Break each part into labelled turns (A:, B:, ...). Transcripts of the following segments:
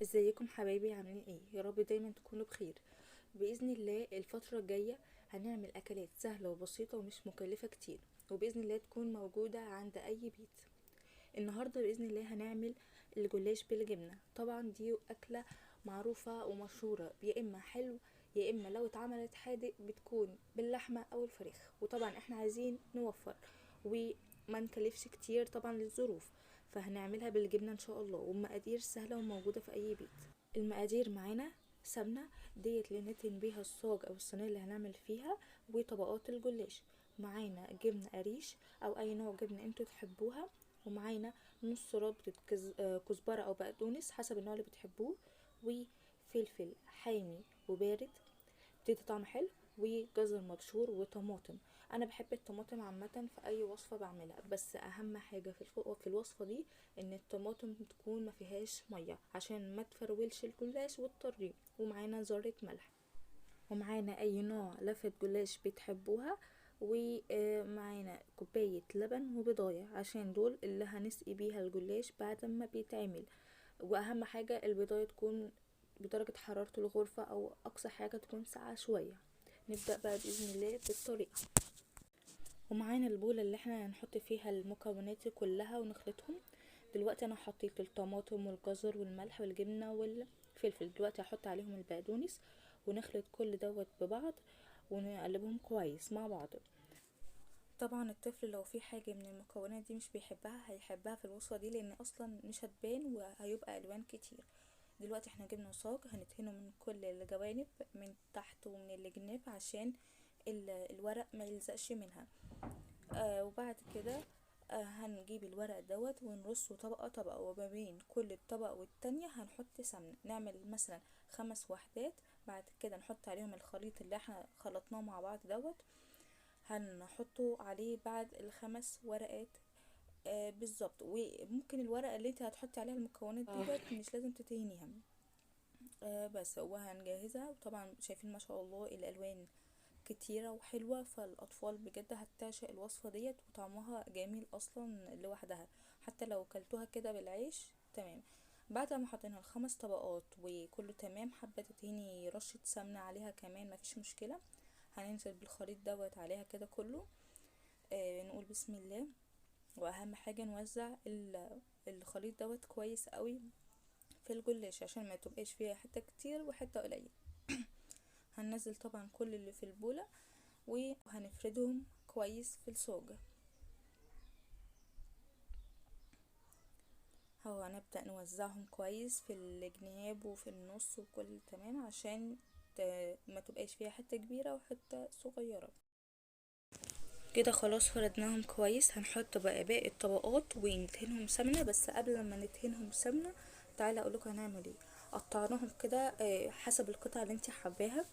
A: ازيكم حبايبي؟ عاملين ايه؟ يا رب دايما تكونوا بخير. باذن الله الفتره الجايه هنعمل اكلات سهله وبسيطه ومش مكلفه كتير، وباذن الله تكون موجوده عند اي بيت. النهارده باذن الله هنعمل الجلاش بالجبنه. طبعا دي اكله معروفه ومشهوره، يا اما حلو يا اما لو اتعملت حادق بتكون باللحمه او الفراخ. وطبعا احنا عايزين نوفر وما نكلفش كتير طبعا للظروف، فهنعملها بالجبنه ان شاء الله، ومقادير سهله وموجوده في اي بيت. المقادير معانا: سمنه ديت اللي نتن بيها الصاج او الصينيه اللي هنعمل فيها، وطبقات الجلاش. معانا جبنه قريش او اي نوع جبنه انتوا تحبوها، ومعانا نص ربطة كزبرة أو بقدونس حسب النوع اللي بتحبوه، وفلفل حامي وبارد بتدي طعم حلو، وجزر مبشور وطماطم. انا بحب الطماطم عامه في اي وصفه بعملها، بس اهم حاجه في الوصفه دي ان الطماطم تكون ما فيهاش ميه عشان ما تفرولش الجلاش وتطريه. ومعانا ذره ملح، ومعانا اي نوع لفة جلاش بتحبوها، ومعانا كوباية لبن وبضاية عشان دول اللي هنسقي بيها الجلاش بعد ما بيتعمل. واهم حاجة البضاية تكون بدرجة حرارة الغرفة او اقصى حاجة تكون ساقعة شوية. نبدأ بقى بإذن الله بالطريقة. ومعانا البولة اللي احنا هنحط فيها المكونات دي كلها ونخلطهم. دلوقتي انا حطيت الطماطم والجزر والملح والجبنة والفلفل، دلوقتي هحط عليهم البقدونس ونخلط كل دوت ببعض ونقلبهم كويس مع بعض. طبعا الطفل لو في حاجة من المكونات دي مش بيحبها هيحبها في الوصفة دي، لان اصلا مش هتبان وهيبقى الوان كتير. دلوقتي احنا جبنا صاج هندهنه من كل الجوانب، من تحت ومن الجناب، عشان الورق ما يلزقش منها. وبعد كده هنجيب الورق دوت ونرصه طبقة طبقة، وما بين كل طبقة والتانية هنحط سمنة، نعمل مثلا 5 وحدات. بعد كده نحط عليهم الخليط اللي احنا خلطناه مع بعض دوت، هنحطه عليه بعد ال5 ورقات. بالظبط. وممكن الورقة اللي انت هتحطي عليها المكونات ديت مش لازم تدهنيها. بس وهنجهزها. وطبعا شايفين ما شاء الله الالوان كتيرة وحلوة، فالأطفال بجد هتعشق الوصفة ديت، وطعمها جميل أصلا لوحدها، حتى لو كلتوها كده بالعيش تمام. بعد ما حطينا ال5 طبقات وكله تمام، حابة تدهني رشة سمنة عليها كمان مفيش مشكلة. هننزل بالخليط دوت عليها كده كله. نقول بسم الله. وأهم حاجة نوزع الخليط دوت كويس قوي في الجلاش عشان ما تبقاش فيها حتة كتير وحتة قليل. هننزل طبعا كل اللي في البولة وهنفردهم كويس في الصاجة. هو هنبدأ نوزعهم كويس في الجناب وفي النص وكل تمام، عشان ما تبقاش فيها حتة كبيرة وحتة صغيرة. كده خلاص فردناهم كويس. هنحط بقى باقي الطبقات وندهنهم سمنة، بس قبل ما ندهنهم سمنة تعالى اقولك هنعمل ايه. قطعناهم كده حسب القطعة اللي انت حباها،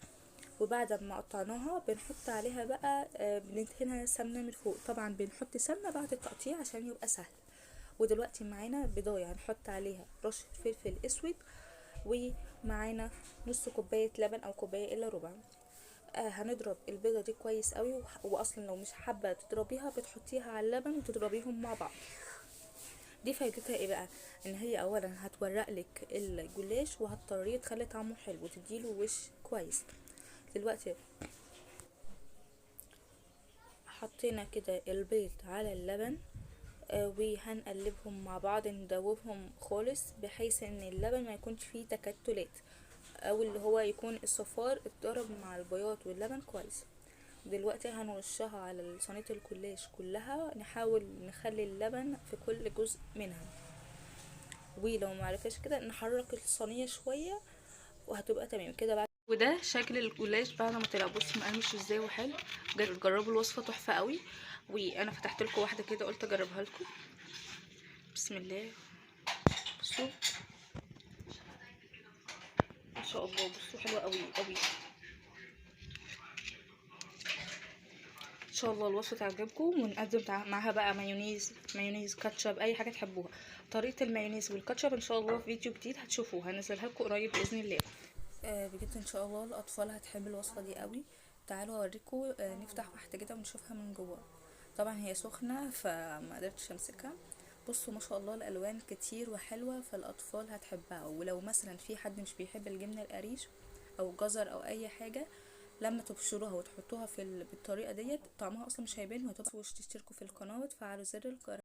A: وبعد ما قطعناها بنحط عليها بقى بندهنها سمنة من فوق. طبعا بنحط سمنة بعد التقطيع عشان يبقى سهل. ودلوقتي معانا بضاية هنحط عليها رشة فلفل اسود، ومعانا نص كوباية لبن او كوباية الا ربع. هنضرب البيضة دي كويس قوي، واصلا لو مش حابة تضربيها بتحطيها على اللبن وتضربيهم مع بعض. دي فايدتها ايه بقى؟ ان هي اولا هتورق لك الجلاش وهتطريه تخلي طعمه حلو وتديله وش كويس. دلوقتي حطينا كده البيض على اللبن، وهنقلبهم مع بعض ندوبهم خالص بحيث ان اللبن ما يكونش فيه تكتلات، او اللي هو يكون الصفار اتضرب مع البياض واللبن كويس. دلوقتي هنرشها على صينية الجلاش كلها، نحاول نخلي اللبن في كل جزء منها، ولو معرفش كده نحرك الصينية شوية وهتبقى تمام كده. بعد وده شكل الجلاش بعد ما طلع، بصوا مقرمش ازاي وحلو. جربوا الوصفة تحفة قوي، وانا فتحت لكم واحدة كده قلت اجربها لكم. بسم الله. بصوا ما شاء الله، بصوا حلوة قوي قوي. ان شاء الله الوصفه تعجبكم، ونقدم معاها بقى مايونيز كاتشب اي حاجه تحبوها. طريقه المايونيز والكاتشب ان شاء الله في فيديو جديد هتشوفوه، هنزلها لكم قريب باذن الله. بجد ان شاء الله الاطفال هتحب الوصفه دي قوي. تعالوا اوريكم. نفتح واحده كده ونشوفها من جوه. طبعا هي سخنه فما قدرتش امسكها. بصوا ما شاء الله الالوان كتير وحلوة، فالاطفال هتحبها. ولو مثلا في حد مش بيحب الجبنة القريش او جزر او اي حاجة، لما تبشروها وتحطوها بالطريقة ديت طعمها اصلا مش هيبان. وتشتركوا في القناة وتفعلوا زر الجرس.